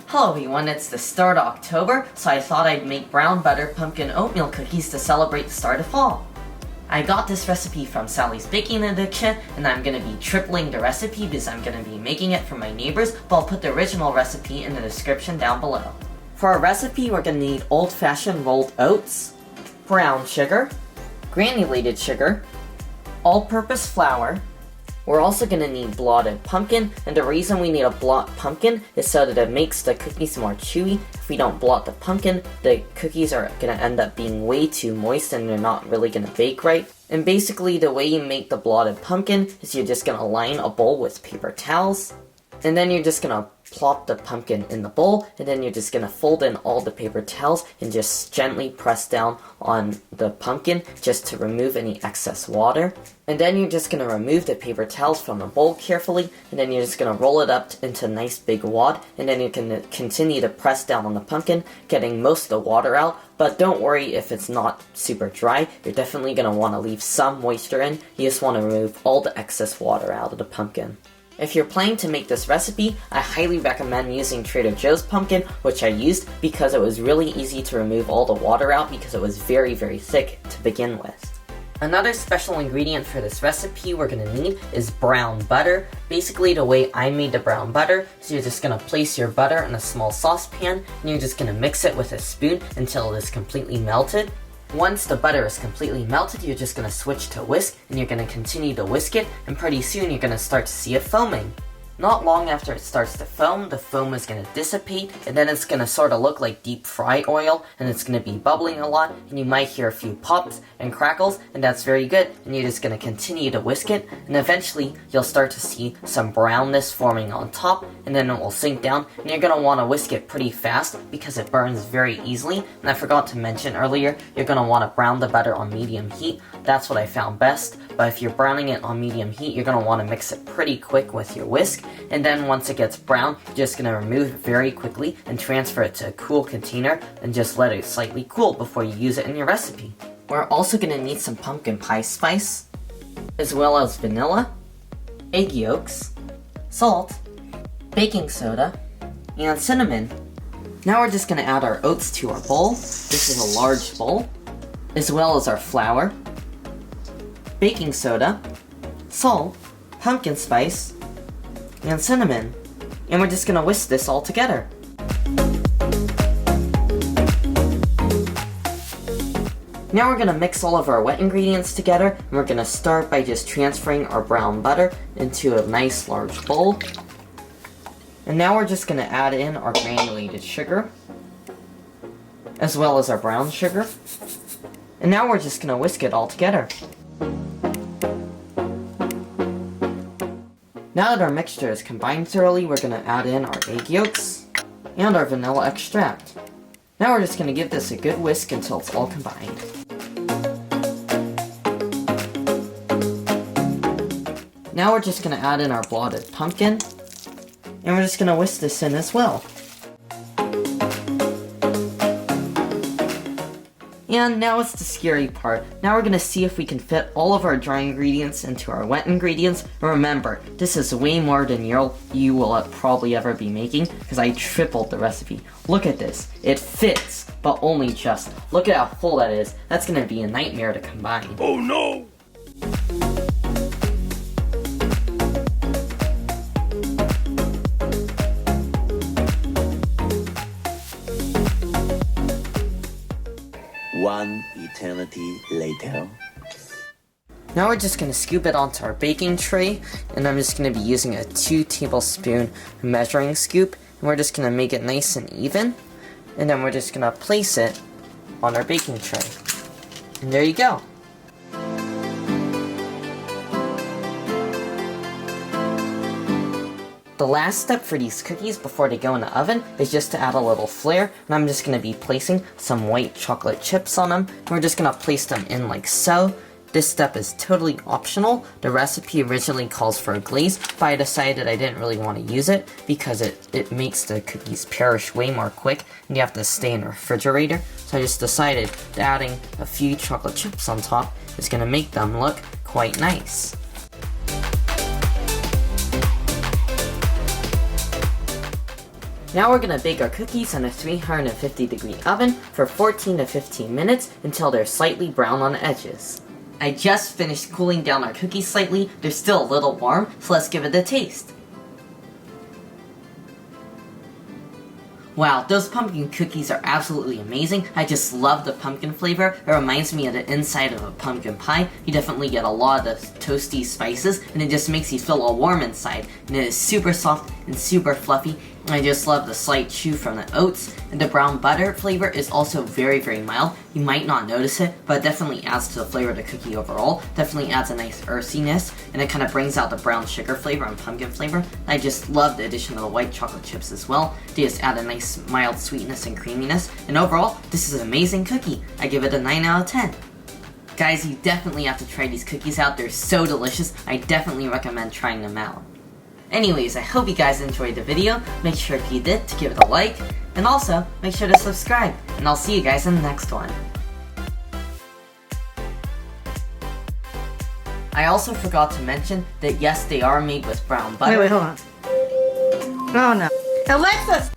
Hello everyone, it's the start of October, so I thought I'd make brown butter pumpkin oatmeal cookies to celebrate the start of fall. I got this recipe from Sally's Baking Addiction, and I'm going to be tripling the recipe because I'm going to be making it for my neighbors, but I'll put the original recipe in the description down below. For our recipe, we're going to need old-fashioned rolled oats, brown sugar, granulated sugar, all-purpose flour. We're also going to need blotted pumpkin, and the reason we need a blot pumpkin is so that it makes the cookies more chewy. If we don't blot the pumpkin, the cookies are going to end up being way too moist and they're not really going to bake right. And basically the way you make the blotted pumpkin is you're just going to line a bowl with paper towels, and then you're just going to plop the pumpkin in the bowl, and then you're just going to fold in all the paper towels and just gently press down on the pumpkin just to remove any excess water. And then you're just going to remove the paper towels from the bowl carefully, and then you're just going to roll it up into a nice big wad, and then you can continue to press down on the pumpkin, getting most of the water out. But don't worry if it's not super dry, you're definitely going to want to leave some moisture in. You just want to remove all the excess water out of the pumpkin. If you're planning to make this recipe, I highly recommend using Trader Joe's pumpkin, which I used because it was really easy to remove all the water out because it was very, very thick to begin with. Another special ingredient for this recipe we're going to need is brown butter. Basically the way I made the brown butter is you're just going to place your butter in a small saucepan and you're just going to mix it with a spoon until it is completely melted. Once the butter is completely melted, you're just going to switch to whisk, and you're going to continue to whisk it, and pretty soon you're going to start to see it foaming. Not long after it starts to foam, the foam is going to dissipate, and then it's going to sort of look like deep fry oil, and it's going to be bubbling a lot, and you might hear a few pops and crackles, and that's very good, and you're just going to continue to whisk it, and eventually you'll start to see some brownness forming on top, and then it will sink down, and you're going to want to whisk it pretty fast because it burns very easily. And I forgot to mention earlier, you're going to want to brown the butter on medium heat. That's what I found best, but if you're browning it on medium heat, you're going to want to mix it pretty quick with your whisk. And then once it gets brown, you're just going to remove it very quickly and transfer it to a cool container and just let it slightly cool before you use it in your recipe. We're also going to need some pumpkin pie spice, as well as vanilla, egg yolks, salt, baking soda, and cinnamon. Now we're just going to add our oats to our bowl. This is a large bowl, as well as our flour, baking soda, salt, pumpkin spice, and cinnamon, and we're just going to whisk this all together. Now we're going to mix all of our wet ingredients together, and we're going to start by just transferring our brown butter into a nice large bowl. And now we're just going to add in our granulated sugar, as well as our brown sugar. And now we're just going to whisk it all together. Now that our mixture is combined thoroughly, we're going to add in our egg yolks and our vanilla extract. Now we're just going to give this a good whisk until it's all combined. Now we're just going to add in our blotted pumpkin, and we're just going to whisk this in as well. And now it's the scary part. Now we're going to see if we can fit all of our dry ingredients into our wet ingredients. And remember, this is way more than you will probably ever be making, because I tripled the recipe. Look at this. It fits, but only just. Look at how full that is. That's going to be a nightmare to combine. Oh no! One eternity later. Now we're just going to scoop it onto our baking tray, and I'm just going to be using a 2 tablespoon measuring scoop, and we're just going to make it nice and even, and then we're just going to place it on our baking tray. And there you go. The last step for these cookies before they go in the oven is just to add a little flair, and I'm just going to be placing some white chocolate chips on them, and we're just going to place them in like so. This step is totally optional. The recipe originally calls for a glaze, but I decided I didn't really want to use it because it makes the cookies perish way more quick, and you have to stay in the refrigerator. So I just decided that adding a few chocolate chips on top is going to make them look quite nice. Now we're gonna bake our cookies in a 350-degree oven for 14 to 15 minutes until they're slightly brown on the edges. I just finished cooling down our cookies slightly. They're still a little warm, so let's give it a taste. Wow, those pumpkin cookies are absolutely amazing. I just love the pumpkin flavor. It reminds me of the inside of a pumpkin pie. You definitely get a lot of the toasty spices, and it just makes you feel all warm inside. And it is super soft and super fluffy. And I just love the slight chew from the oats. And the brown butter flavor is also very, very mild. You might not notice it, but it definitely adds to the flavor of the cookie overall. Definitely adds a nice earthiness, and it kind of brings out the brown sugar flavor and pumpkin flavor. I just love the addition of the white chocolate chips as well. They just add a nice mild sweetness and creaminess. And overall, this is an amazing cookie. I give it a 9 out of 10. Guys, you definitely have to try these cookies out. They're so delicious. I definitely recommend trying them out. Anyways, I hope you guys enjoyed the video. Make sure if you did to give it a like, and also make sure to subscribe, and I'll see you guys in the next one. I also forgot to mention that yes, they are made with brown butter. Wait, hold on. Oh no. Alexa,